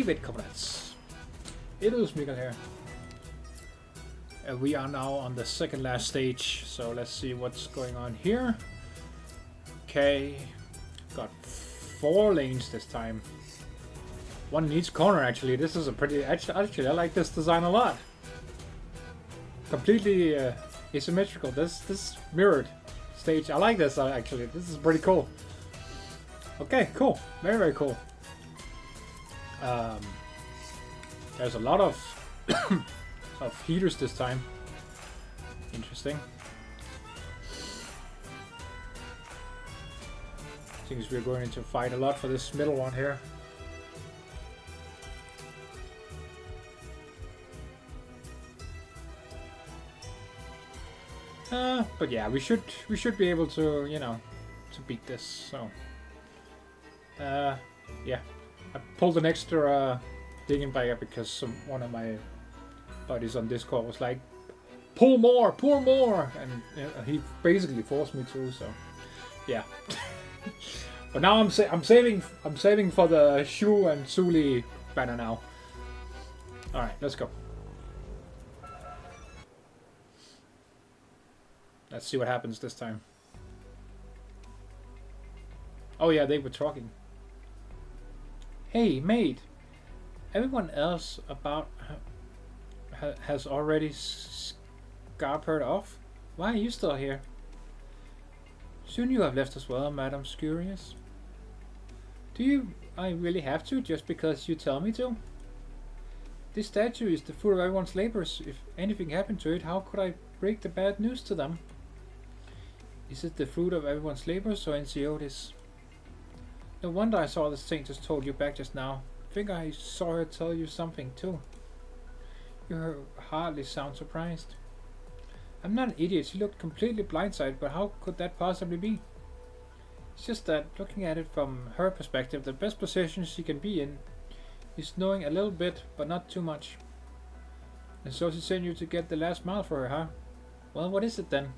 believe it, comrades. It is Mikhail here. We are now on the second last stage, so let's see what's going on here. Okay, got 4 lanes this time. 1 in each corner actually. This is a pretty... Actually, I like this design a lot. Completely asymmetrical. This mirrored stage. I like this actually. This is pretty cool. Okay, cool. Very, very cool. There's a lot of of heaters this time. Interesting. Seems we're going to fight a lot for this middle one here. But yeah, we should be able to, you know, to beat this. So, yeah, I pulled an extra Degenbrecher because one of my buddies on Discord was like, pull more, and he basically forced me to. So, yeah. But now I'm saving for the Shu and Suli banner now. All right, let's go. Let's see what happens this time. Oh yeah, they were talking. Hey, mate. Everyone else about has already scarpered off. Why are you still here? Soon you have left as well, Madam Scurious. Do I really have to, just because you tell me to? This statue is the fruit of everyone's labors. If anything happened to it, how could I break the bad news to them? Is it the fruit of everyone's labors, or Ensiotis? No wonder I saw the saint just told you back just now. I think I saw her tell you something too. You hardly sound surprised. I'm not an idiot. She looked completely blindsided, but how could that possibly be? It's just that, looking at it from her perspective, the best position she can be in is knowing a little bit, but not too much. And so she sent you to get the last mile for her, huh? Well, what is it then?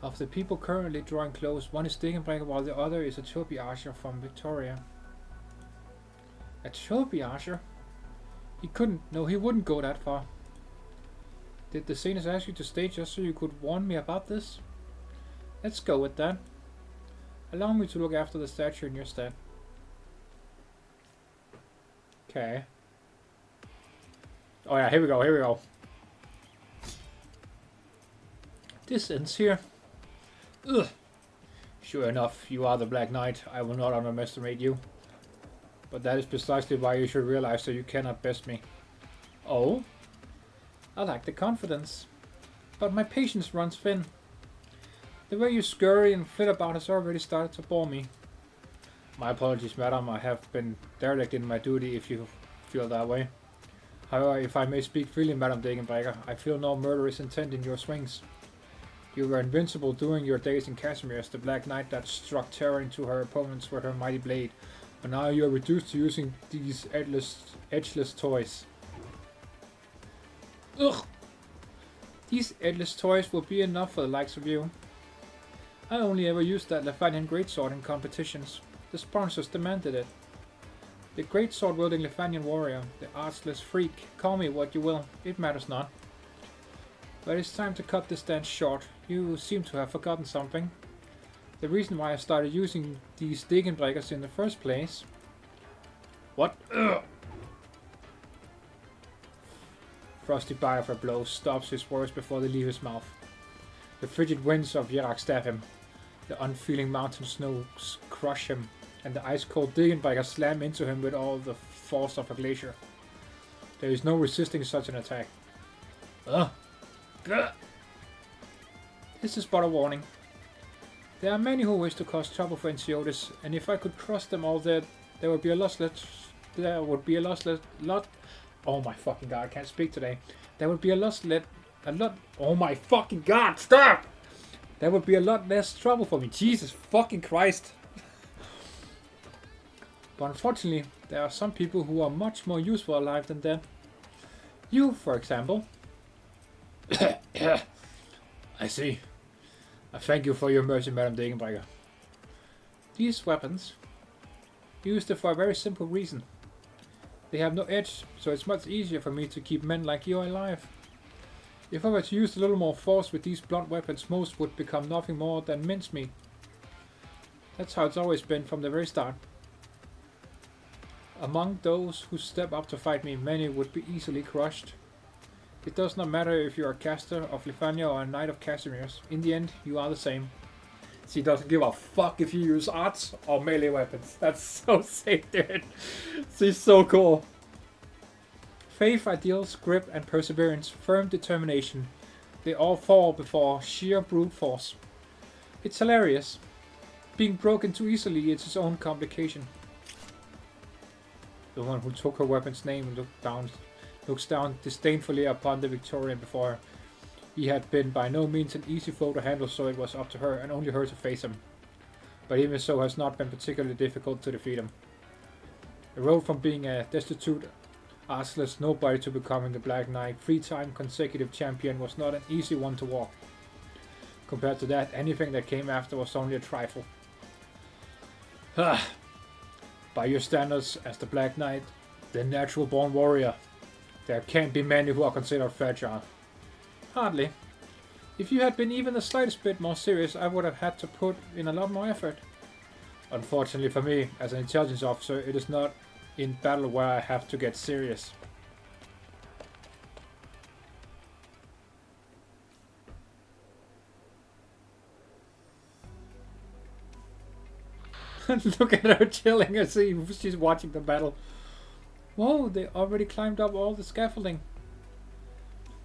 Of the people currently drawing close, one is Degenbrecher while the other is a Trilby Asher from Victoria. A Trilby Asher? He wouldn't go that far. Did the saints ask you to stay just so you could warn me about this? Let's go with that. Allow me to look after the statue in your stead. Okay. Oh yeah, here we go. This ends here. Ugh. Sure enough, you are the Black Knight. I will not underestimate you. But that is precisely why you should realize that you cannot best me. Oh? I like the confidence. But my patience runs thin. The way you scurry and flit about has already started to bore me. My apologies, madam. I have been derelict in my duty if you feel that way. However, if I may speak freely, Madam Degenbrecher, I feel no murderous intent in your swings. You were invincible during your days in Casimir as the Black Knight that struck terror into her opponents with her mighty blade. But now you are reduced to using these edgeless toys. Ugh! These edgeless toys will be enough for the likes of you. I only ever used that Lefanian greatsword in competitions. The sponsors demanded it. The greatsword wielding Lefanian warrior, the artless freak, call me what you will, it matters not. But it's time to cut this dance short. You seem to have forgotten something. The reason why I started using these Degenbrechers in the first place. What? Ugh. Frosty bite of her blows stops his words before they leave his mouth. The frigid winds of Kjerag stab him. The unfeeling mountain snows crush him, and the ice-cold Degenbrecher slam into him with all the force of a glacier. There is no resisting such an attack. Ugh. Ugh. This is but a warning. There are many who wish to cause trouble for Ensiotis, and if I could cross them all there would be a lot. Oh my fucking god, I can't speak today. There would be oh my fucking god, stop! There would be a lot less trouble for me. Jesus fucking Christ. But unfortunately, there are some people who are much more useful alive than dead. You, for example. I see. I thank you for your mercy, Madam Degenbrecher. These weapons, used for a very simple reason. They have no edge, so it's much easier for me to keep men like you alive. If I were to use a little more force with these blunt weapons, most would become nothing more than mincemeat. That's how it's always been from the very start. Among those who step up to fight me, many would be easily crushed. It does not matter if you are a caster of Lifania or a knight of Casimir's. In the end, you are the same. She doesn't give a fuck if you use arts or melee weapons. That's so sick, dude. She's so cool. Faith, ideals, grip, and perseverance, firm determination. They all fall before sheer brute force. It's hilarious. Being broken too easily is its own complication. The one who took her weapon's name and looks down disdainfully upon the Victorian before her. He had been by no means an easy foe to handle, so it was up to her and only her to face him. But even so, has not been particularly difficult to defeat him. The road from being a destitute, arseless nobody to becoming the Black Knight, 3-time consecutive champion, was not an easy one to walk. Compared to that, anything that came after was only a trifle. By your standards as the Black Knight, the natural born warrior, there can't be many who are considered fragile. Hardly. If you had been even the slightest bit more serious, I would have had to put in a lot more effort. Unfortunately for me, as an intelligence officer, it is not in battle where I have to get serious. Look at her chilling as she's watching the battle. Whoa, they already climbed up all the scaffolding.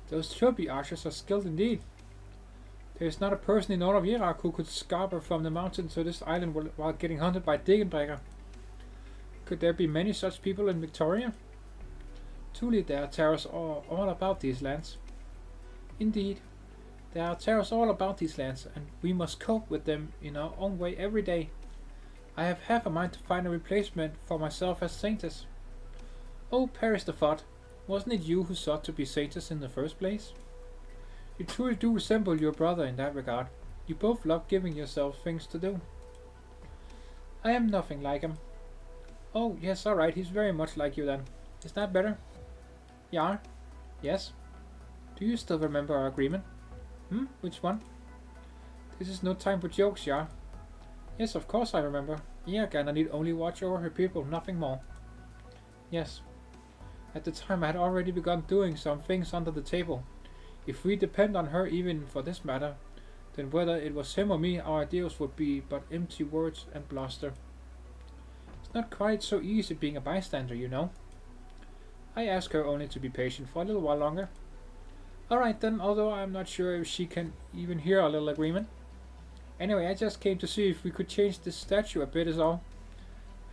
Those Trilby Ashers are skilled indeed. There is not a person in all of Kjerag who could scamper from the mountain to this island while getting hunted by Degenbrecher. Could there be many such people in Victoria? Truly, there are terrors all about these lands. Indeed, there are terrors all about these lands, and we must cope with them in our own way every day. I have half a mind to find a replacement for myself as Saintess. Oh, perish the thought. Wasn't it you who sought to be Saintess in the first place? You truly do resemble your brother in that regard. You both love giving yourselves things to do. I am nothing like him. Oh, yes, alright, he's very much like you then. Is that better? Yeah? Yes? Do you still remember our agreement? Which one? This is no time for jokes, yeah? Yes, of course I remember. Kjera need only watch over her people, nothing more. Yes. At the time I had already begun doing some things under the table. If we depend on her even for this matter, then whether it was him or me, our ideals would be but empty words and bluster. It's not quite so easy being a bystander, you know. I ask her only to be patient for a little while longer. Alright then, although I'm not sure if she can even hear our little agreement. Anyway, I just came to see if we could change this statue a bit is all.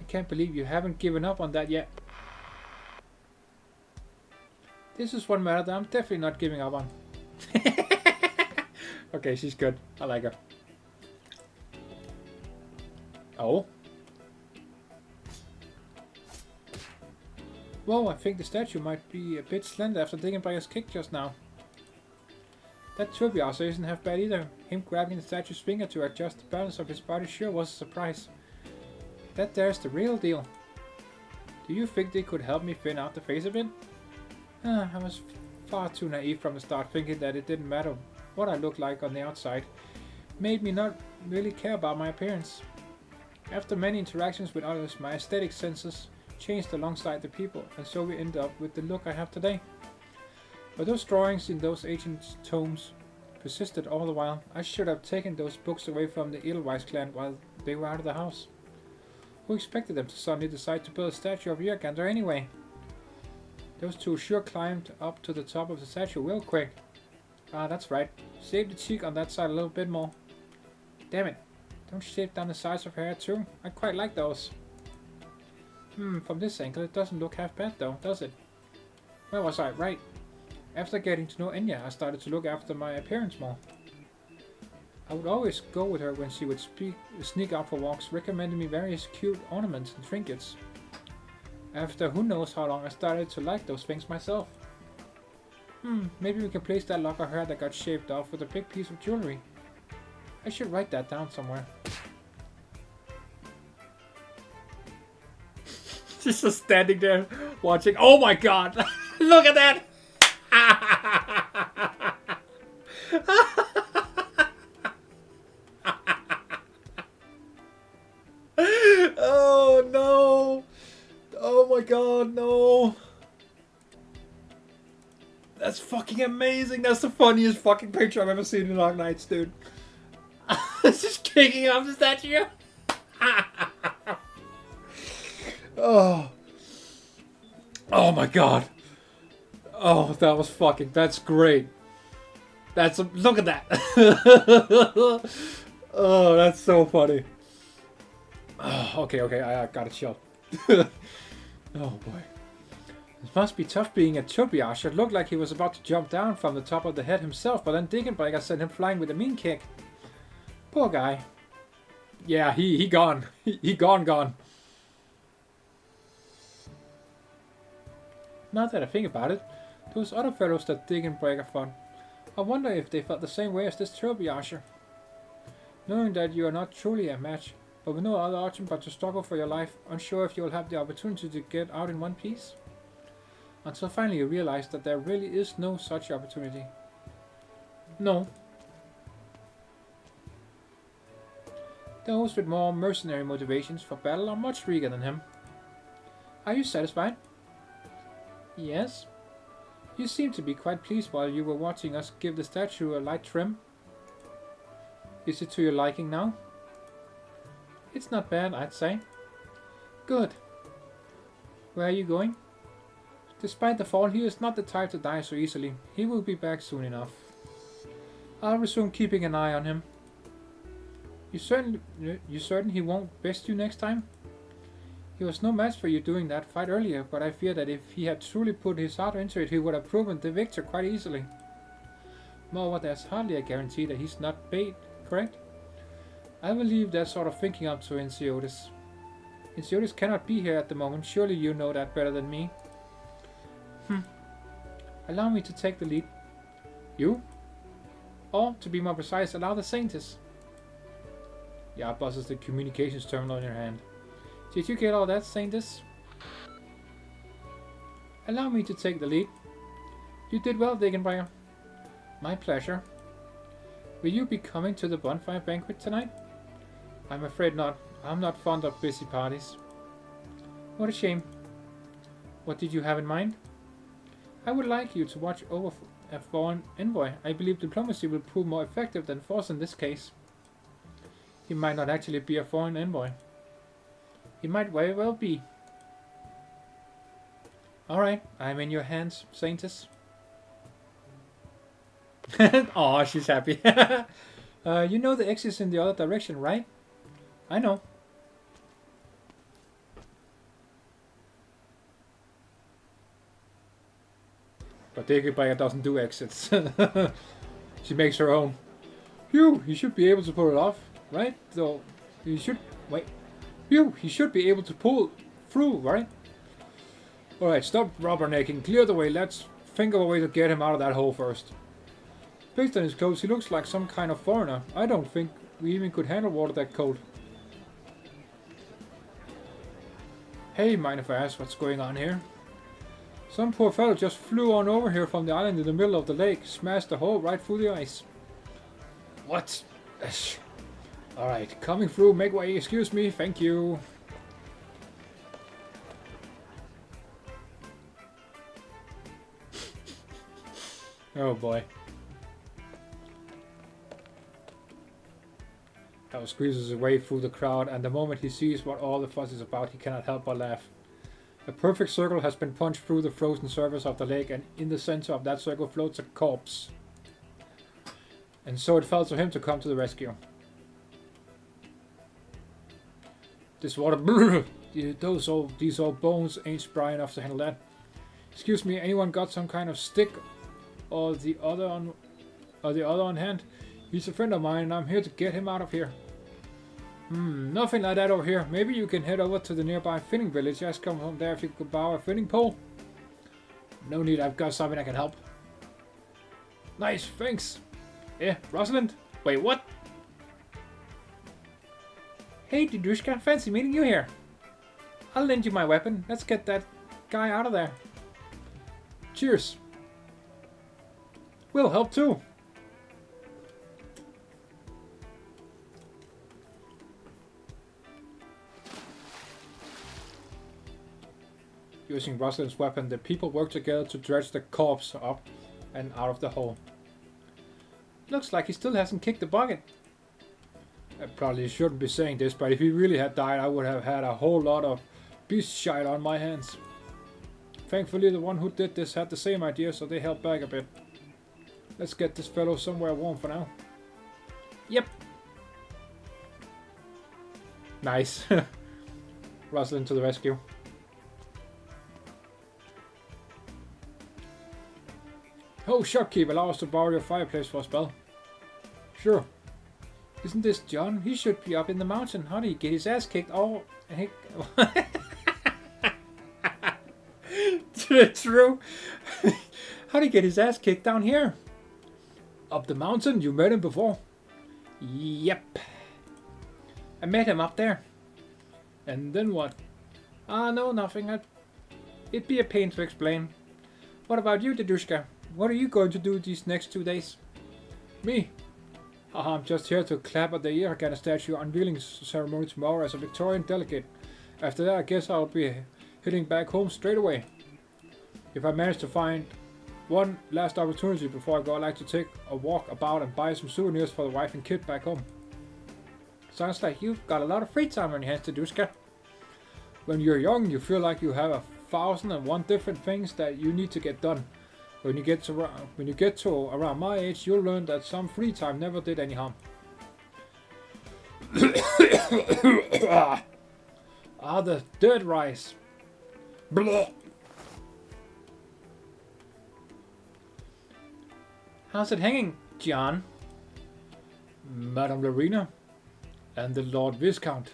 I can't believe you haven't given up on that yet. This is one matter that I'm definitely not giving up on. Okay, she's good. I like her. Oh. Whoa, I think the statue might be a bit slender after Degenbrecher's kick just now. That Trilby Asher isn't half bad either. Him grabbing the statue's finger to adjust the balance of his body sure was a surprise. That there's the real deal. Do you think they could help me thin out the face a bit? I was far too naive from the start, thinking that it didn't matter what I looked like on the outside. It made me not really care about my appearance. After many interactions with others, my aesthetic senses changed alongside the people, and so we ended up with the look I have today. But those drawings in those ancient tomes persisted all the while. I should have taken those books away from the Edelweiss clan while they were out of the house. Who expected them to suddenly decide to build a statue of Kjerags anyway? Those two sure climbed up to the top of the statue real quick. Ah, that's right. Shave the cheek on that side a little bit more. Damn it. Don't shave down the sides of her hair too. I quite like those. From this angle it doesn't look half bad though, does it? Where was I? Right. After getting to know Enya, I started to look after my appearance more. I would always go with her when she would sneak out for walks, recommending me various cute ornaments and trinkets. After who knows how long, I started to like those things myself. Maybe we can place that lock of hair that got shaved off with a big piece of jewelry. I should write that down somewhere. Just standing there watching. Oh my god! Look at that! Oh no! Oh my god, no! That's fucking amazing! That's the funniest fucking picture I've ever seen in Arknights, dude. It's just kicking off the statue. Oh. Oh my god. Oh, that was fucking... That's great. That's... Look at that. Oh, that's so funny. Oh, okay, I got it shot. Oh boy. It must be tough being a Trilby Asher. It looked like he was about to jump down from the top of the head himself, but then Degenbrecher sent him flying with a mean kick. Poor guy. Yeah, he gone. He gone. Now that I think about it, those other fellows that Degenbrecher fought, I wonder if they felt the same way as this Trilby Asher. Knowing that you are not truly a match, but with no other option but to struggle for your life, unsure if you will have the opportunity to get out in one piece. Until finally you realize that there really is no such opportunity. No. Those with more mercenary motivations for battle are much weaker than him. Are you satisfied? Yes. You seemed to be quite pleased while you were watching us give the statue a light trim. Is it to your liking now? It's not bad, I'd say. Good. Where are you going? Despite the fall, he is not the type to die so easily. He will be back soon enough. I'll resume keeping an eye on him. You certain he won't best you next time? He was no match for you doing that fight earlier, but I fear that if he had truly put his heart into it, he would have proven the victor quite easily. Moreover, there's hardly a guarantee that he's not bait, correct? I will leave that sort of thinking up to Insiotis. Insiotis cannot be here at the moment, surely you know that better than me. Allow me to take the lead. You? Or, to be more precise, allow the Saintess. Yeah, bosses the communications terminal in your hand. Did you get all that, Saintess? Allow me to take the lead. You did well, Degenbrecher. My pleasure. Will you be coming to the bonfire banquet tonight? I'm afraid not. I'm not fond of busy parties. What a shame. What did you have in mind? I would like you to watch over a foreign envoy. I believe diplomacy will prove more effective than force in this case. He might not actually be a foreign envoy. He might very well be. Alright, I'm in your hands, Saintess. Aw, she's happy. You know the exit's in the other direction, right? I know. But Degenbrecher doesn't do exits. She makes her own. Phew, he should be able to pull it off, right? So, he should... Wait. Phew, he should be able to pull through, right? Alright, stop rubbernecking. Clear the way. Let's think of a way to get him out of that hole first. Based on his clothes, he looks like some kind of foreigner. I don't think we even could handle water that cold. Hey, mind if I ask what's going on here? Some poor fellow just flew on over here from the island in the middle of the lake, smashed a hole right through the ice. What? Alright, coming through, make way, excuse me, thank you. Oh boy. Hal squeezes his way through the crowd, and the moment he sees what all the fuss is about, he cannot help but laugh. A perfect circle has been punched through the frozen surface of the lake, and in the center of that circle floats a corpse. And so it fell to him to come to the rescue. This water, these old bones ain't spry enough to handle that. Excuse me, anyone got some kind of stick or the other on hand? He's a friend of mine, and I'm here to get him out of here. Nothing like that over here. Maybe you can head over to the nearby finning village. Just come from there if you could borrow a finning pole. No need, I've got something I can help. Nice, thanks. Eh, Rosalind? Wait, what? Hey, Didushka, fancy meeting you here. I'll lend you my weapon. Let's get that guy out of there. Cheers. We'll help too. Using Rosalind's weapon, the people work together to dredge the corpse up and out of the hole. Looks like he still hasn't kicked the bucket. I probably shouldn't be saying this, but if he really had died, I would have had a whole lot of beast shite on my hands. Thankfully, the one who did this had the same idea, so they held back a bit. Let's get this fellow somewhere warm for now. Yep. Nice. Rosalind to the rescue. Oh, shopkeep, allow us to borrow your fireplace for a spell. Sure. Isn't this John? He should be up in the mountain. How did he get his ass kicked? Oh, true. How did he get his ass kicked down here? Up the mountain? You met him before? Yep. I met him up there. And then what? Ah, no, nothing. It'd be a pain to explain. What about you, Dedushka? What are you going to do these next 2 days? Me? I'm just here to clap at the Kjerags statue unveiling ceremony tomorrow as a Victorian delegate. After that, I guess I'll be heading back home straight away. If I manage to find one last opportunity before I go, I'd like to take a walk about and buy some souvenirs for the wife and kid back home. Sounds like you've got a lot of free time on your hands, Dedushka. When you're young, you feel like you have 1,001 different things that you need to get done. When you get to around my age, you'll learn that some free time never did any harm. The dead rise. Blah. How's it hanging, John? Madame Lorena and the Lord Viscount.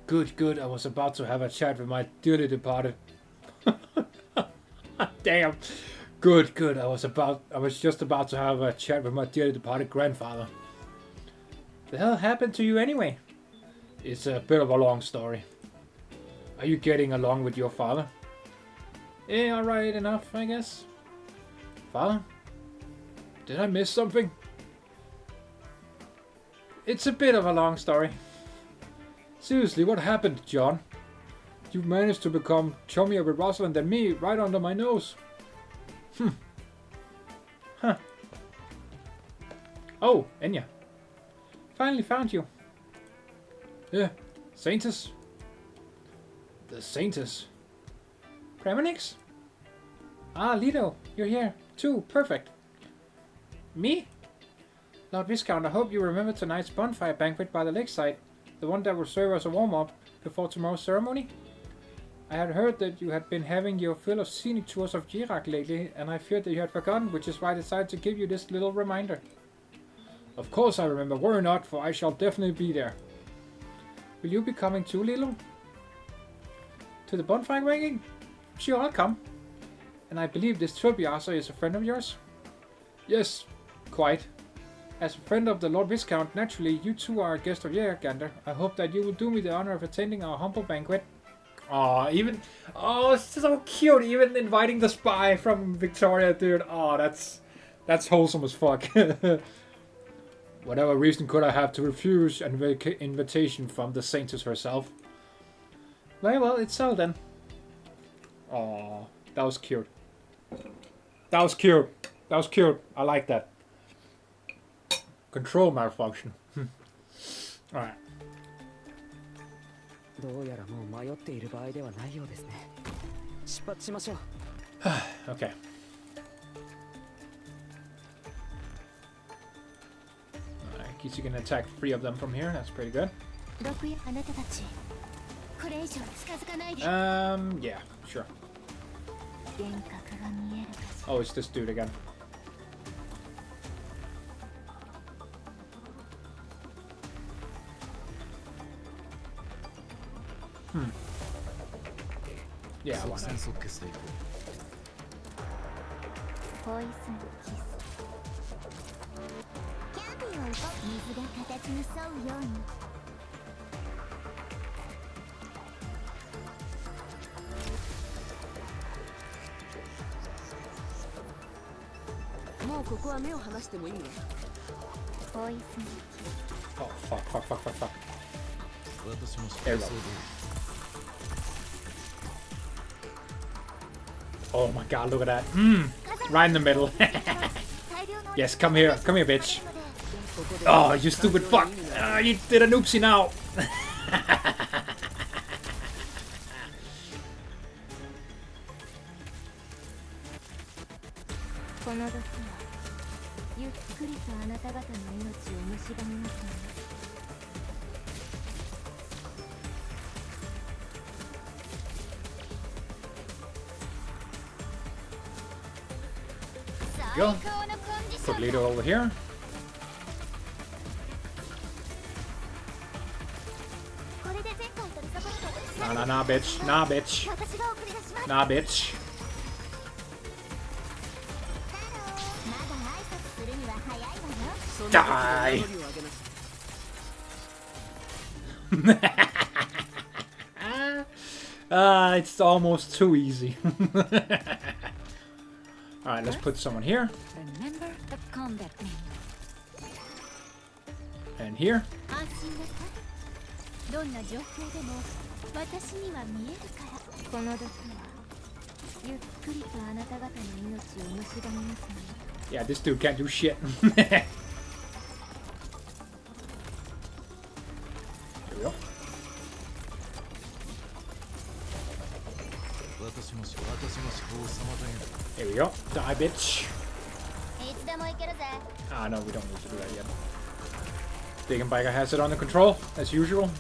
Good. I was about to have a chat with my dearly departed. Damn. Good. I was just about to have a chat with my dearly departed grandfather. The hell happened to you anyway? It's a bit of a long story. Are you getting along with your father? Alright enough, I guess. Father? Did I miss something? It's a bit of a long story. Seriously, what happened, John? You managed to become chummier with Rosalind than me, right under my nose. Huh. Oh, Enya. Finally found you. Yeah, Saintus. The Saintus. Premonix? Ah, Lido, you're here too. Perfect. Me? Lord Viscount, I hope you remember tonight's bonfire banquet by the lakeside. The one that will serve as a warm-up before tomorrow's ceremony. I had heard that you had been having your fill of scenic tours of Kjerag lately, and I feared that you had forgotten, which is why I decided to give you this little reminder. Of course I remember, worry not, for I shall definitely be there. Will you be coming too, Lilo? To the bonfire wagging? Sure, I'll come. And I believe this Trilby Asher is a friend of yours? Yes, quite. As a friend of the Lord Viscount, naturally, you too are a guest of Kjerags. I hope that you will do me the honor of attending our humble banquet. It's so cute, even inviting the spy from Victoria, dude. That's wholesome as fuck. Whatever reason could I have to refuse an invitation from the Saintess herself? Very well, it's so then. Oh, that was cute. That was cute. I like that. Control malfunction. Alright. Okay. I guess you can attack 3 of them from here. That's pretty good. Yeah, sure. Oh, it's this dude again. Yeah, why not? Oh, fuck. There we go. Oh my god, look at that. Right in the middle. Yes, come here, bitch. Oh, you stupid fuck. You did an oopsie now. Go. Put Lido over here. Nah, bitch. Nah, bitch. Nah, bitch. Die! It's almost too easy. Alright, let's put someone here. Remember the combat name. And here. Yeah, this dude can't do shit. Here we go. Here we go. Die, bitch. Ah, no, we don't need to do that yet. Degenbrecher has it under control, as usual.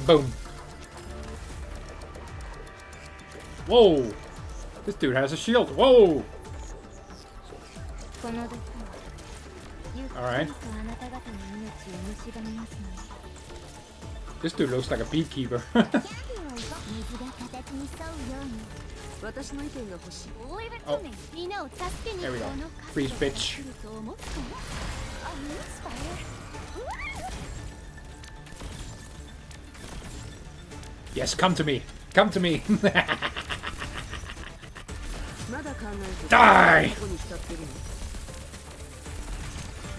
Boom. Whoa! This dude has a shield. Whoa! Alright. This dude looks like a beekeeper. Oh. There we go. Freeze, bitch. Yes, come to me. Come to me. Die!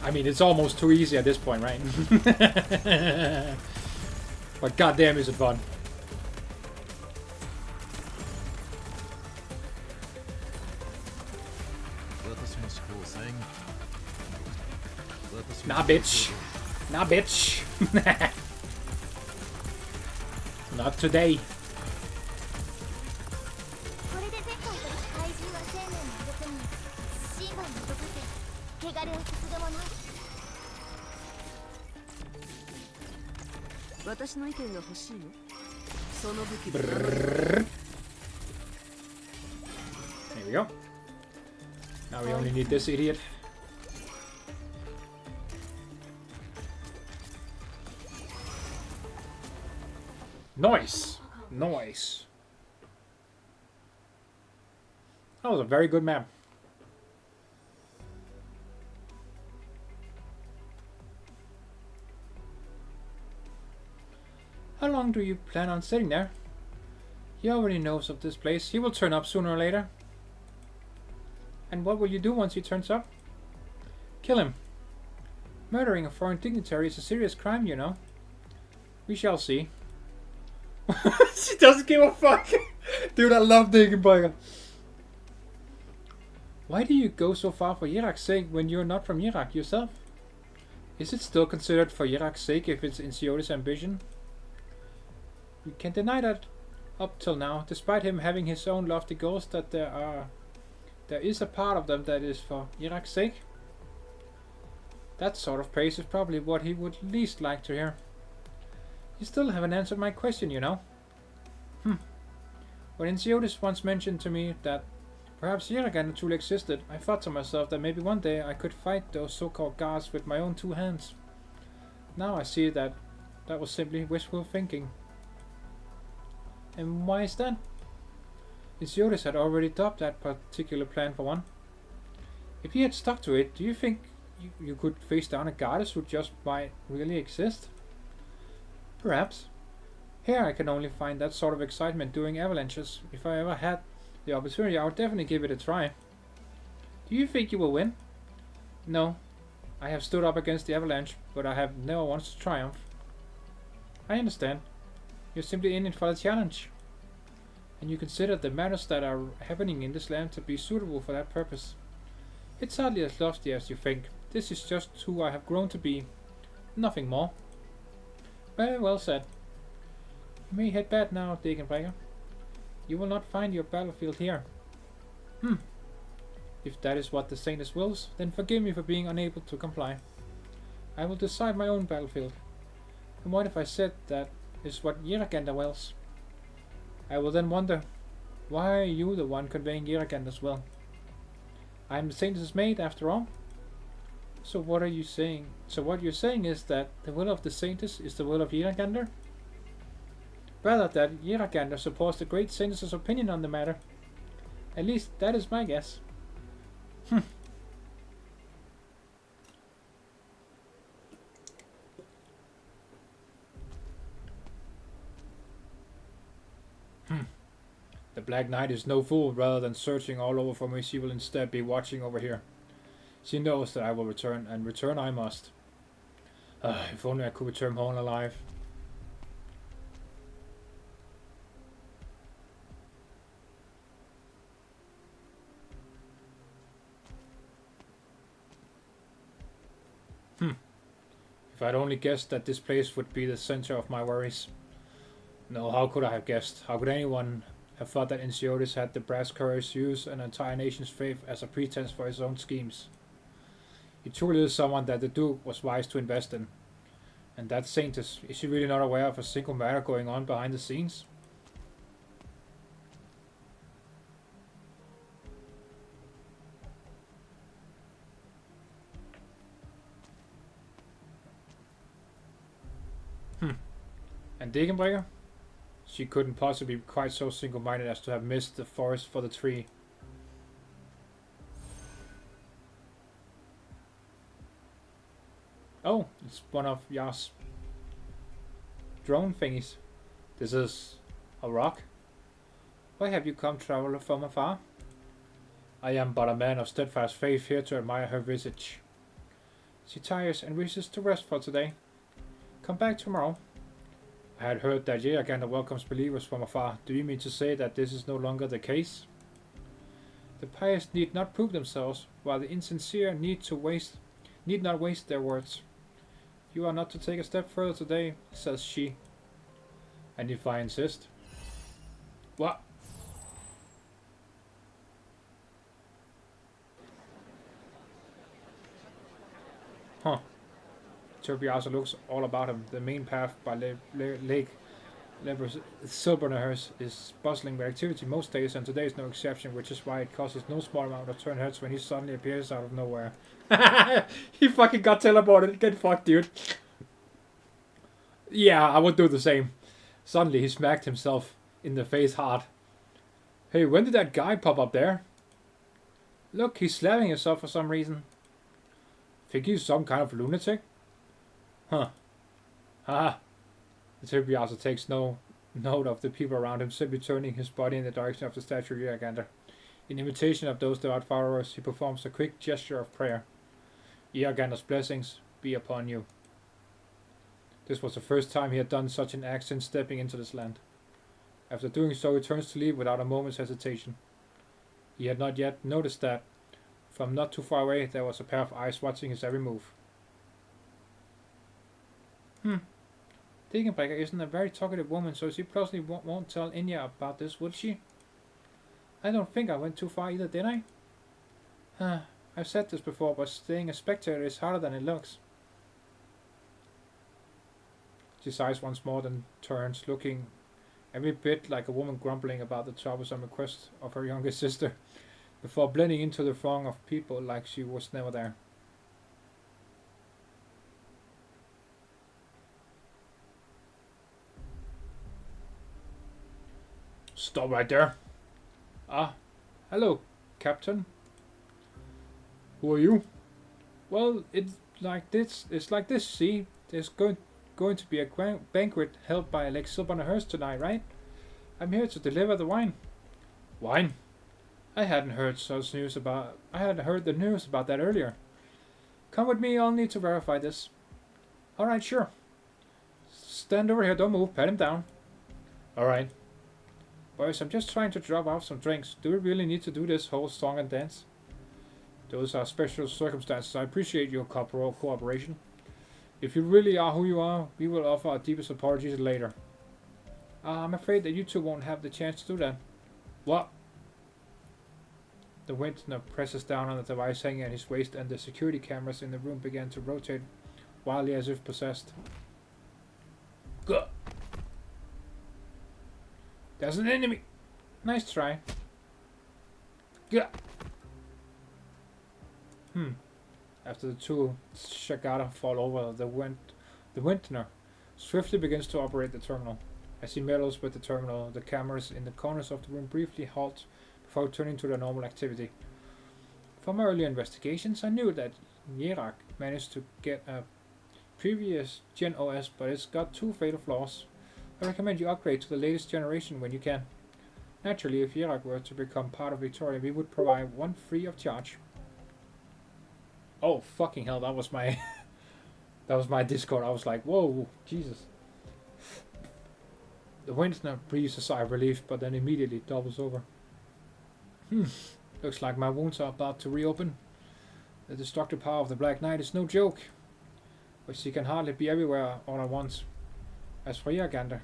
I mean, it's almost too easy at this point, right? But goddamn, is it fun. Nah, bitch. Nah, bitch. Not today. Brrr. There we go. Now we only need this idiot. Nice! Nice. That was a very good map. How long do you plan on sitting there? He already knows of this place. He will turn up sooner or later. And what will you do once he turns up? Kill him. Murdering a foreign dignitary is a serious crime, you know. We shall see. She doesn't give a fuck. Dude, I love Degenbrecher. Why do you go so far for Kjerag's sake when you're not from Kjerag yourself? Is it still considered for Kjerag's sake if it's in Siota's ambition? We can deny that up till now, despite him having his own lofty goals, that there is a part of them that is for Kjerag's sake. That sort of praise is probably what he would least like to hear. You still haven't answered my question, you know. When Siotis once mentioned to me that perhaps Kjeragan truly existed, I thought to myself that maybe one day I could fight those so-called gods with my own 2 hands. Now I see that that was simply wishful thinking. And why is that? Siotis had already dropped that particular plan for one. If he had stuck to it, do you think you could face down a goddess who just might really exist? Perhaps. Here I can only find that sort of excitement during avalanches. If I ever had the opportunity, I would definitely give it a try. Do you think you will win? No. I have stood up against the avalanche, but I have never wanted to triumph. I understand. You're simply in it for the challenge. And you consider the matters that are happening in this land to be suitable for that purpose. It's hardly as lofty as you think. This is just who I have grown to be. Nothing more. Very well said. You may head back now, Degenbrecher. You will not find your battlefield here. If that is what the Saintess wills, then forgive me for being unable to comply. I will decide my own battlefield. And what if I said that is what Kjerags wills? I will then wonder, why are you the one conveying Kjerags' will? I am the Saintess' maid, after all. So what are you saying? So what you're saying is that the will of the Saintess is the will of Kjerags? Rather, that Kjerags supports the great Saintess' opinion on the matter. At least that is my guess. The Black Knight is no fool. Rather than searching all over for me, she will instead be watching over here. She knows that I will return, and return I must. If only I could return home alive. If I'd only guessed that this place would be the center of my worries. No, how could I have guessed? How could anyone have thought that Ensiotis had the brass courage to use an entire nation's faith as a pretense for his own schemes? He truly is someone that the Duke was wise to invest in. And that Saintess, is she really not aware of a single matter going on behind the scenes? And Degenbrecher? She couldn't possibly be quite so single-minded as to have missed the forest for the tree. Oh, it's one of Yar's drone thingies. This is a rock. Why have you come, traveler from afar? I am but a man of steadfast faith, here to admire her visage. She tires and wishes to rest for today. Come back tomorrow. I had heard that Kjerags welcomes believers from afar. Do you mean to say that this is no longer the case? The pious need not prove themselves, while the insincere need not waste their words. You are not to take a step further today, says she. And if I insist? What? Huh. Trilby Asher looks all about him. The main path by Lake Silberneherze is bustling with activity most days, and today is no exception, which is why it causes no small amount of turn heads when he suddenly appears out of nowhere. He fucking got teleported. Get fucked, dude. Yeah, I would do the same. Suddenly he smacked himself in the face hard. Hey, when did that guy pop up there? Look, he's slapping himself for some reason. Think he's some kind of lunatic? Huh. Haha. The Trilby Asher takes no note of the people around him, simply turning his body in the direction of the statue of Kjerags. In imitation of those devout followers, he performs a quick gesture of prayer. Kjerags' blessings be upon you. This was the first time he had done such an act since stepping into this land. After doing so, he turns to leave without a moment's hesitation. He had not yet noticed that, from not too far away, there was a pair of eyes watching his every move. Degenbrecher isn't a very talkative woman, so she probably won't tell Inya about this, would she? I don't think I went too far either, did I? I've said this before, but staying a spectator is harder than it looks. She sighs once more, then turns, looking every bit like a woman grumbling about the troublesome request of her younger sister, before blending into the throng of people like she was never there. Stop right there. Ah, hello, Captain. Who are you? Well, it's like this. See, there's going to be a banquet held by Lake Silberneherze tonight, right? I'm here to deliver the wine. Wine? I hadn't heard the news about that earlier. Come with me, I'll need to verify this. Alright, sure. Stand over here, don't move, pat him down. Alright. Boys, I'm just trying to drop off some drinks. Do we really need to do this whole song and dance? Those are special circumstances. I appreciate your cooperation. If you really are who you are, we will offer our deepest apologies later. I'm afraid that you two won't have the chance to do that. What? The Vintner presses down on the device hanging at his waist, and the security cameras in the room began to rotate wildly as if possessed. Good. There's an enemy. Nice try. Good. After the two Shagata fall over, the Vintner swiftly begins to operate the terminal. As he meddles with the terminal, the cameras in the corners of the room briefly halt before turning to their normal activity. From my earlier investigations, I knew that Kjerag managed to get a previous Gen OS, but it's got two fatal flaws. I recommend you upgrade to the latest generation when you can. Naturally, if Kjerag were to become part of Victoria, we would provide one free of charge. Oh, fucking hell, that was my that was my Discord. I was like, whoa, Jesus. The Vintner breathes a sigh of relief, but then immediately doubles over. Looks like my wounds are about to reopen. The destructive power of the Black Knight is no joke, but she can hardly be everywhere all at once. As for Yagander,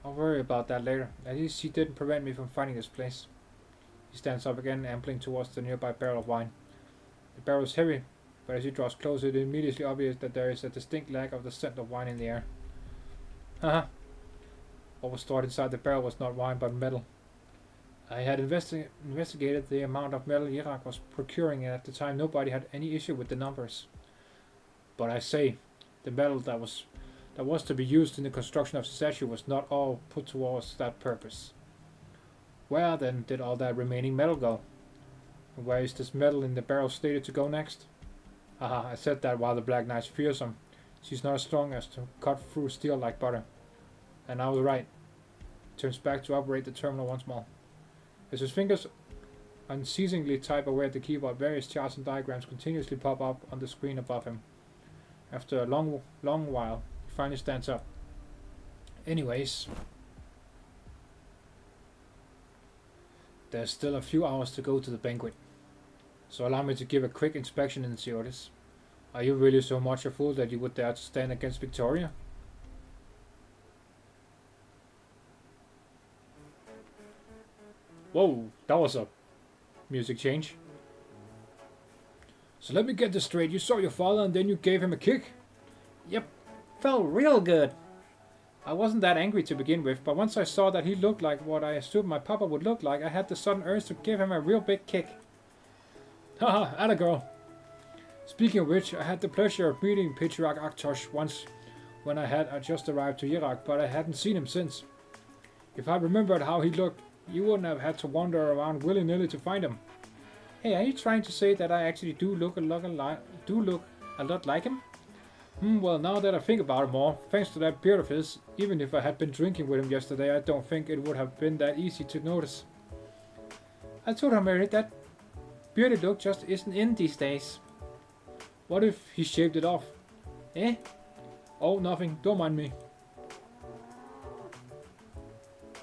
I'll worry about that later. At least she didn't prevent me from finding this place. He stands up again, ambling towards the nearby barrel of wine. The barrel is heavy, but as he draws closer, it is immediately obvious that there is a distinct lack of the scent of wine in the air. Haha. What was stored inside the barrel was not wine, but metal. I had investigated the amount of metal Kjerag was procuring, and at the time nobody had any issue with the numbers. But I say, the metal that was to be used in the construction of the statue was not all put towards that purpose. Where then did all that remaining metal go? And where is this metal in the barrel slated to go next? Haha, I said that while the Black Knight's fearsome. She's not as strong as to cut through steel like butter. And I was right. Turns back to operate the terminal once more. As his fingers unceasingly type away at the keyboard, various charts and diagrams continuously pop up on the screen above him. After a long while, he finally stands up. Anyways, there's still a few hours to go to the banquet, so allow me to give a quick inspection and see orders. Are you really so much a fool that you would dare to stand against Victoria? Whoa, that was a music change. So let me get this straight. You saw your father and then you gave him a kick? Yep, felt real good. I wasn't that angry to begin with, but once I saw that he looked like what I assumed my papa would look like, I had the sudden urge to give him a real big kick. Haha, atta girl. Speaking of which, I had the pleasure of meeting Patriarch Arktosh once when I had just arrived to Kjerag, but I hadn't seen him since. If I remembered how he looked, you wouldn't have had to wander around willy-nilly to find him. Hey, are you trying to say that I actually do look a lot like him? Well, now that I think about it more, thanks to that beard of his, even if I had been drinking with him yesterday, I don't think it would have been that easy to notice. I told her, Mary, that bearded look just isn't in these days. What if he shaved it off? Eh? Oh, nothing. Don't mind me.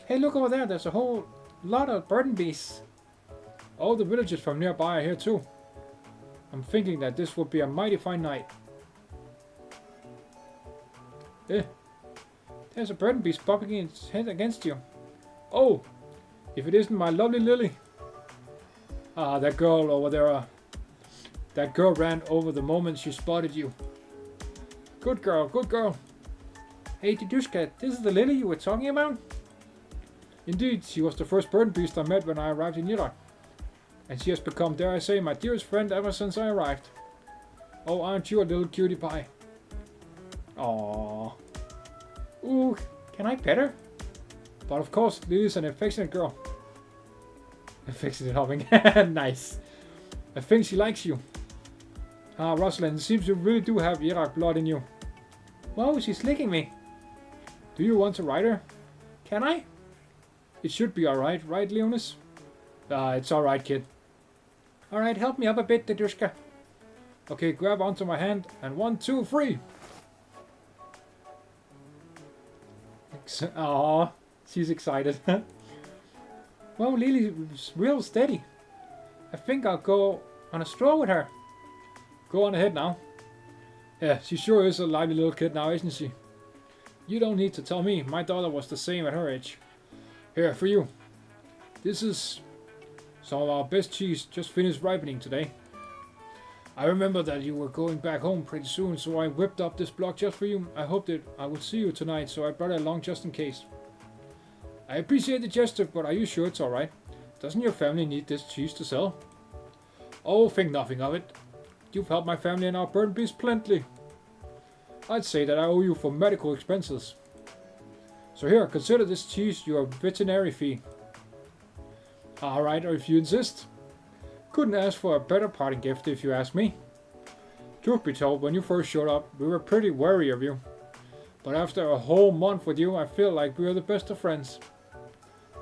Hey, look over there. There's a whole lot of burden beasts. Oh, the villagers from nearby are here too. I'm thinking that this would be a mighty fine night. There's a burden beast popping its head against you. Oh, if it isn't my lovely Lily. Ah, that girl over there. That girl ran over the moment she spotted you. Good girl, good girl. Hey, Didushka, this is the Lily you were talking about? Indeed, she was the first burden beast I met when I arrived in Kjera. And she has become, dare I say, my dearest friend ever since I arrived. Oh, aren't you a little cutie pie? Aww. Ooh, can I pet her? But of course, Lily's an affectionate girl. Affectionate hopping. Nice. I think she likes you. Ah, Rosalind, it seems you really do have Kjerag blood in you. Whoa, she's licking me. Do you want to ride her? Can I? It should be alright, right, Leonis? It's alright, kid. Alright, help me up a bit, Dedushka. Okay, grab onto my hand, and 1, 2, 3! Aww, she's excited. Well, Lily's real steady. I think I'll go on a stroll with her. Go on ahead now. Yeah, she sure is a lively little kid now, isn't she? You don't need to tell me. My daughter was the same at her age. Here, for you. This is some of our best cheese, just finished ripening today. I remember that you were going back home pretty soon, so I whipped up this block just for you. I hoped that I would see you tonight, so I brought it along just in case. I appreciate the gesture, but are you sure it's alright? Doesn't your family need this cheese to sell? Oh, think nothing of it. You've helped my family and our burnt beast plenty. I'd say that I owe you for medical expenses. So here, consider this cheese your veterinary fee. Alright, or if you insist. Couldn't ask for a better parting gift if you ask me. Truth be told, when you first showed up, we were pretty wary of you. But after a whole month with you, I feel like we are the best of friends.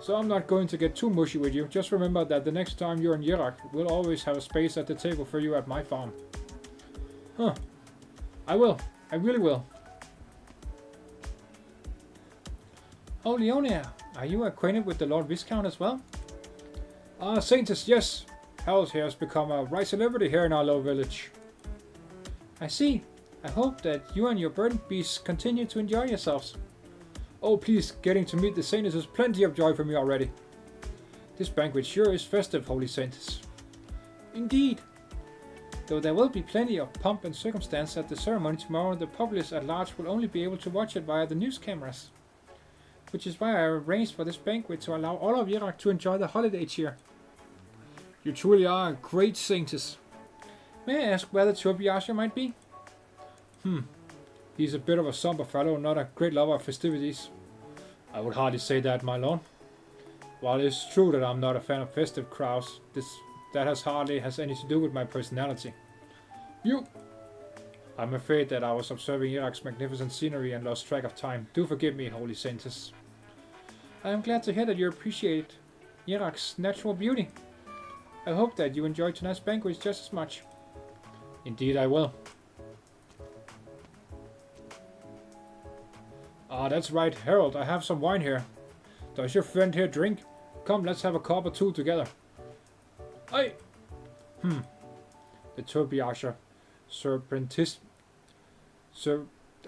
So I'm not going to get too mushy with you. Just remember that the next time you're in Kjerag, we'll always have a space at the table for you at my farm. Huh. I will. I really will. Oh, Leonia, are you acquainted with the Lord Viscount as well? Saintus, yes. Harold here has become a right celebrity here in our little village. I see. I hope that you and your burnt beasts continue to enjoy yourselves. Oh, please, getting to meet the Saintus is plenty of joy for me already. This banquet sure is festive, Holy Saintus. Indeed. Though there will be plenty of pomp and circumstance at the ceremony tomorrow, the populace at large will only be able to watch it via the news cameras. Which is why I arranged for this banquet to allow all of Kjerag to enjoy the holiday cheer. You truly are a great Saintus. May I ask where the Trilby Asher might be? He's a bit of a somber fellow, not a great lover of festivities. I would hardly say that, my lord. While it's true that I'm not a fan of festive crowds, that hardly has anything to do with my personality. I'm afraid that I was observing Kjerag's magnificent scenery and lost track of time. Do forgive me, Holy Saintus. I am glad to hear that you appreciate Kjerag's natural beauty. I hope that you enjoy tonight's banquet just as much. Indeed I will. That's right, Harold, I have some wine here. Does your friend here drink? Come, let's have a cup or two together. Aye! The Trilby Asher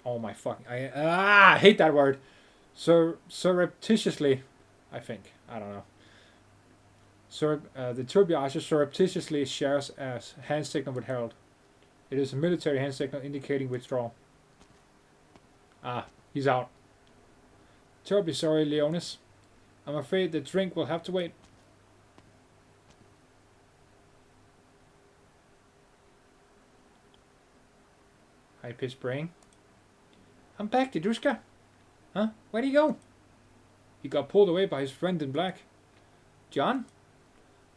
oh my fucking... I hate that word! Surreptitiously, I think. I don't know. The Trilby Asher surreptitiously shares a hand signal with Harold. It is a military hand signal indicating withdrawal. He's out. Terribly sorry, Leonis. I'm afraid the drink will have to wait. High-pitched braying. I'm back, Didushka. Huh? Where'd he go? He got pulled away by his friend in black. John?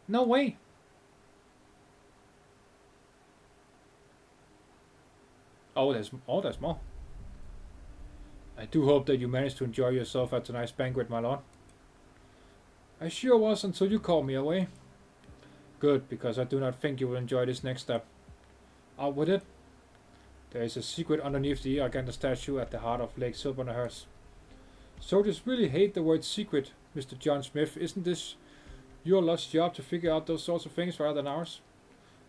No way. Oh, there's more. I do hope that you managed to enjoy yourself at tonight's banquet, my lord. I sure was until you called me away. Good, because I do not think you will enjoy this next step. Out with it. There is a secret underneath the Arganda statue at the heart of Lake Silberneherze. Soldiers really hate the word secret, Mr. John Smith. Isn't this your lot's job to figure out those sorts of things rather than ours?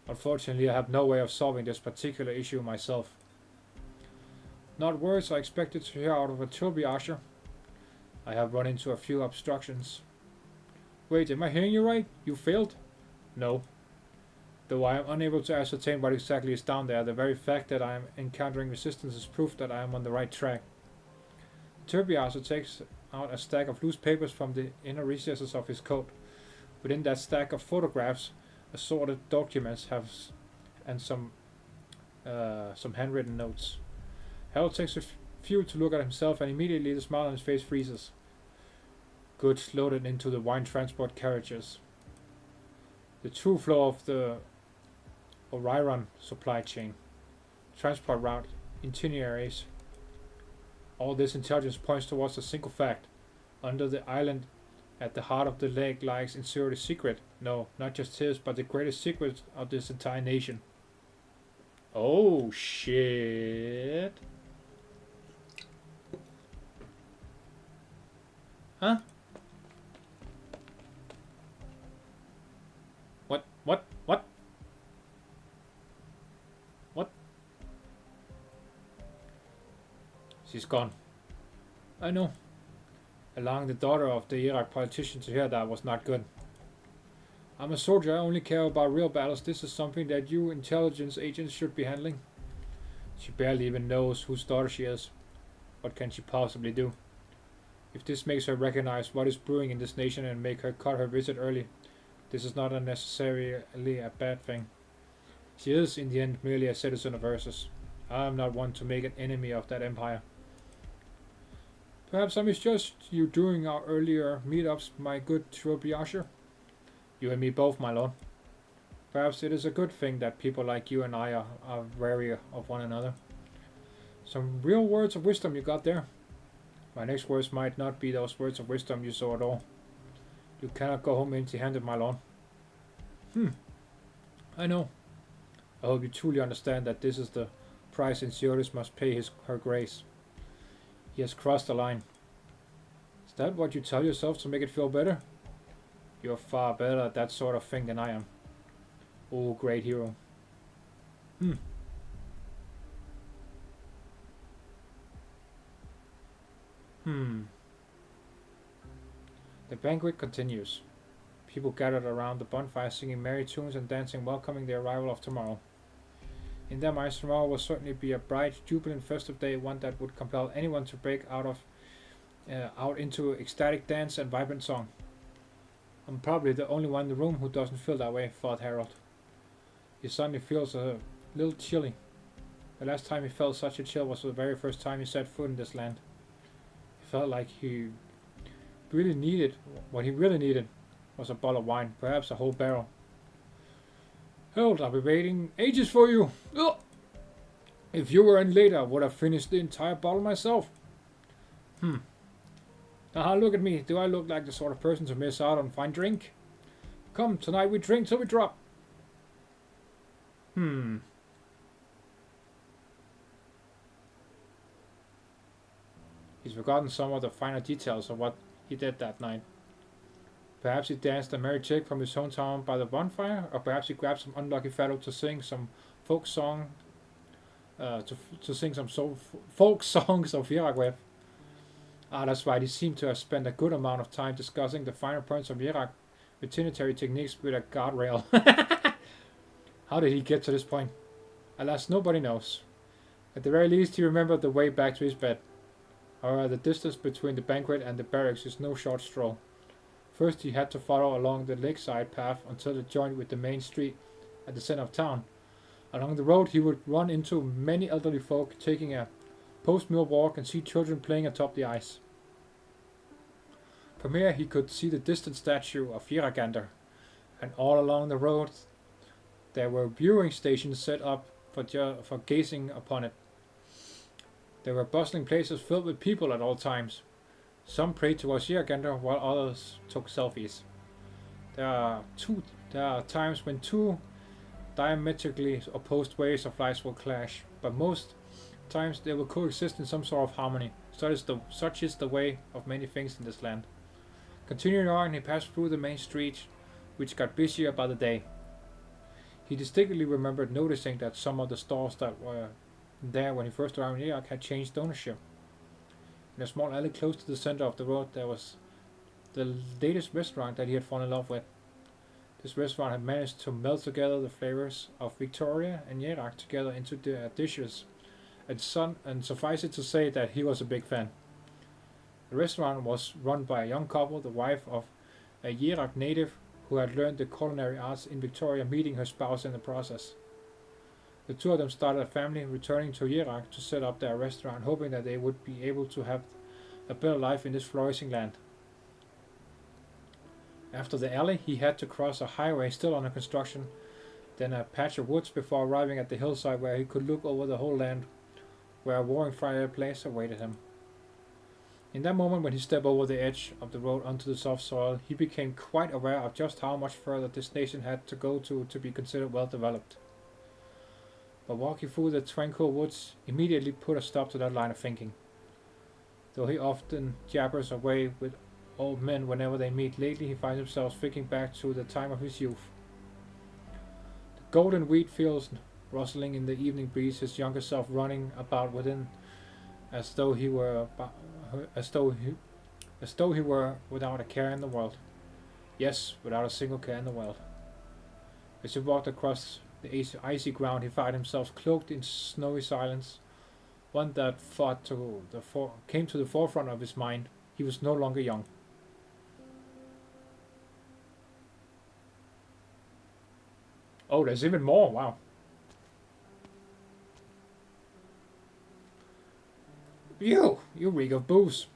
Unfortunately, I have no way of solving this particular issue myself. Not words I expected to hear out of a Trilby Asher. I have run into a few obstructions. Wait, am I hearing you right? You failed? No. Though I am unable to ascertain what exactly is down there, the very fact that I am encountering resistance is proof that I am on the right track. Trilby Asher takes out a stack of loose papers from the inner recesses of his coat. Within that stack of photographs, assorted documents and some handwritten notes. Harold takes a few to look at himself, and immediately the smile on his face freezes. Goods loaded into the wine transport carriages. The true flow of the Orion supply chain. Transport route. Itineraries. All this intelligence points towards a single fact. Under the island At the heart of the lake lies inserted secret. No, not just his, but the greatest secret of this entire nation. Oh shit. Huh? What? What? What? What? She's gone. I know. Allowing the daughter of the Kjerag politician to hear that was not good. I'm a soldier, I only care about real battles. This is something that you intelligence agents should be handling. She barely even knows whose daughter she is. What can she possibly do? If this makes her recognize what is brewing in this nation and make her cut her visit early, this is not necessarily a bad thing. She is, in the end, merely a citizen of Ursus. I am not one to make an enemy of that empire. Perhaps I misjudged you during our earlier meetups, my good Trilby Asher. You and me both, my lord. Perhaps it is a good thing that people like you and I are wary of one another. Some real words of wisdom you got there. My next words might not be those words of wisdom you saw at all. You cannot go home empty-handed, my lord. I know. I hope you truly understand that this is the price Insiodis must pay her grace. He has crossed the line. Is that what you tell yourself to make it feel better? You're far better at that sort of thing than I am. Oh, great hero. The banquet continues. People gathered around the bonfire singing merry tunes and dancing, welcoming the arrival of tomorrow. In their minds, tomorrow will certainly be a bright, jubilant, festive day, one that would compel anyone to break out into ecstatic dance and vibrant song. I'm probably the only one in the room who doesn't feel that way, thought Harold. He suddenly feels a little chilly. The last time he felt such a chill was the very first time he set foot in this land. He felt like what he really needed was a bottle of wine, perhaps a whole barrel. Harold, I've been waiting ages for you. Ugh. If you were in later, I would have finished the entire bottle myself. Look at me. Do I look like the sort of person to miss out on a fine drink? Come, tonight we drink till we drop. He's forgotten some of the finer details of what he did that night. Perhaps he danced a merry jig from his hometown by the bonfire, or perhaps he grabbed some unlucky fellow to sing some folk song, to sing some folk songs of Kjerag with. That's right, he seemed to have spent a good amount of time discussing the finer points of Kjerag veterinary techniques with a guardrail. How did he get to this point? Alas, nobody knows. At the very least, he remembered the way back to his bed. However, the distance between the banquet and the barracks is no short stroll. First, he had to follow along the lakeside path until it joined with the main street at the center of town. Along the road, he would run into many elderly folk taking a post-meal walk and see children playing atop the ice. From here, he could see the distant statue of Kjeragander, and all along the road, there were viewing stations set up for gazing upon it. There were bustling places filled with people at all times. Some prayed towards Kjeragander while others took selfies. There are times when two diametrically opposed ways of life will clash, but most times they will coexist in some sort of harmony. Such is the way of many things in this land. Continuing on, he passed through the main street, which got busier by the day. He distinctly remembered noticing that some of the stores that were there when he first arrived in Kjerag had changed ownership. In a small alley close to the center of the road, there was the latest restaurant that he had fallen in love with. This restaurant had managed to melt together the flavors of Victoria and Kjerag together into their dishes, and suffice it to say that he was a big fan. The restaurant was run by a young couple, the wife of a Kjerag native who had learned the culinary arts in Victoria, meeting her spouse in the process. The two of them started a family, returning to Kjerag to set up their restaurant, hoping that they would be able to have a better life in this flourishing land. After the alley, he had to cross a highway still under construction, then a patch of woods before arriving at the hillside where he could look over the whole land, where a warring fireplace awaited him. In that moment when he stepped over the edge of the road onto the soft soil, he became quite aware of just how much further this nation had to go to be considered well developed. But walking through the tranquil woods immediately put a stop to that line of thinking. Though he often jabbers away with old men whenever they meet, lately he finds himself thinking back to the time of his youth. The golden wheat fields rustling in the evening breeze, his younger self running about within as though he were without a care in the world. Yes, without a single care in the world. As he walked across the icy ground, he found himself cloaked in snowy silence, one that came to the forefront of his mind. He was no longer young. Oh, there's even more, wow. You reek of booze.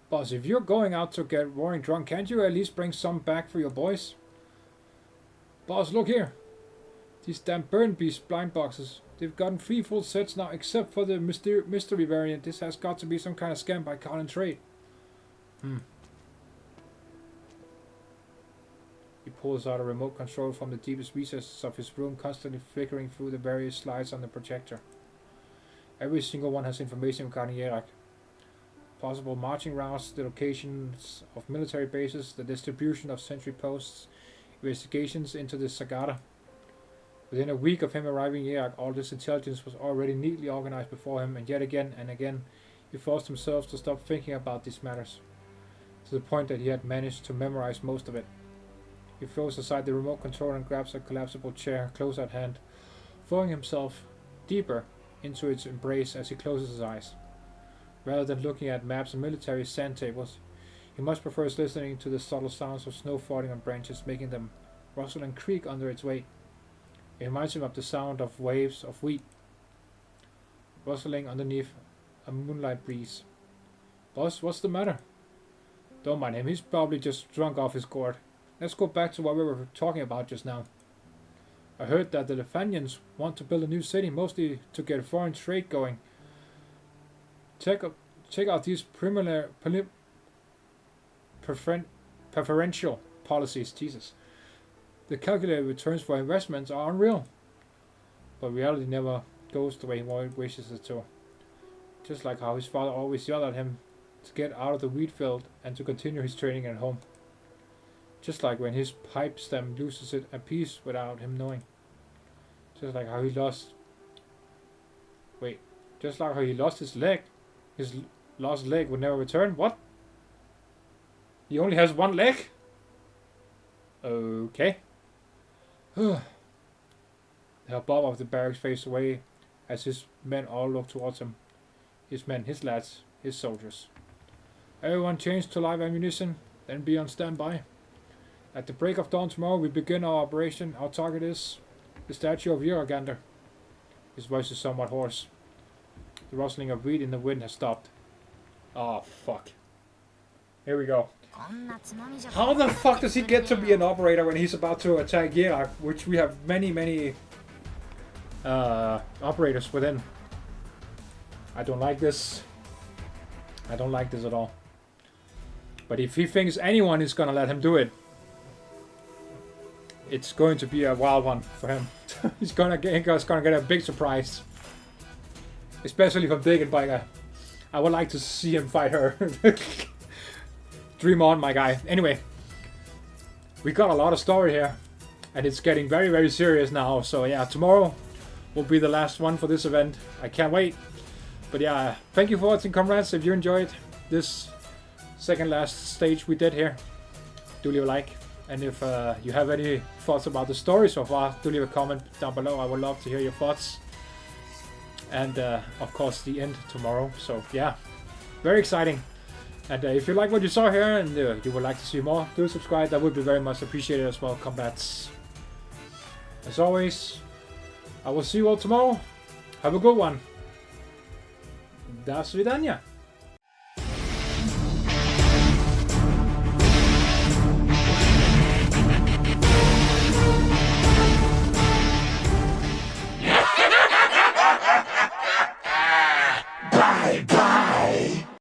Boss, if you're going out to get roaring drunk, can't you at least bring some back for your boys? Boss, look here. These damn burn beast blind boxes. They've gotten 3 full sets now, except for the mystery variant. This has got to be some kind of scam by Carl and Trade. He pulls out a remote control from the deepest recesses of his room, constantly flickering through the various slides on the projector. Every single one has information regarding Kjerag. Possible marching routes, the locations of military bases, the distribution of sentry posts, investigations into the Sagada. Within a week of him arriving in Kjerag, all this intelligence was already neatly organized before him, and yet again and again he forced himself to stop thinking about these matters, to the point that he had managed to memorize most of it. He throws aside the remote control and grabs a collapsible chair close at hand, throwing himself deeper into its embrace as he closes his eyes. Rather than looking at maps and military sand tables, he much prefers listening to the subtle sounds of snow falling on branches, making them rustle and creak under its weight. It reminds him of the sound of waves of wheat rustling underneath a moonlight breeze. Boss, what's the matter? Don't mind him, he's probably just drunk off his gourd. Let's go back to what we were talking about just now. I heard that the Lefanians want to build a new city, mostly to get foreign trade going. Check out these preferential policies, Jesus. The calculated returns for investments are unreal. But reality never goes the way he wishes it to. Just like how his father always yelled at him to get out of the wheat field and to continue his training at home. Just like when his pipe stem loses it a piece without him knowing. Just like how he lost his leg. His lost leg would never return. What? He only has one leg? Okay. The hubbub of the barracks faced away as his men all looked towards him. His men, his lads, his soldiers. Everyone change to live ammunition, then be on standby. At the break of dawn tomorrow, we begin our operation. Our target is the statue of Kjerags. His voice is somewhat hoarse. The rustling of wheat in the wind has stopped. Oh, fuck. Here we go. How the fuck does he get to be an operator when he's about to attack Kjera, which we have many operators within? I don't like this. I don't like this at all. But if he thinks anyone is gonna let him do it, it's going to be a wild one for him. He's gonna get a big surprise. Especially from Degenbrecher. I would like to see him fight her. Dream on, my guy. Anyway, we got a lot of story here, and it's getting very serious now. So yeah, tomorrow will be the last one for this event. I can't wait. But yeah, thank you for watching, comrades. If you enjoyed this second last stage we did here, do leave a like. And if you have any thoughts about the story so far, do leave a comment down below. I would love to hear your thoughts. And of course the end tomorrow. So yeah, very exciting. And if you like what you saw here and you would like to see more, do subscribe. That would be very much appreciated as well, combats. As always, I will see you all tomorrow. Have a good one. До свидания.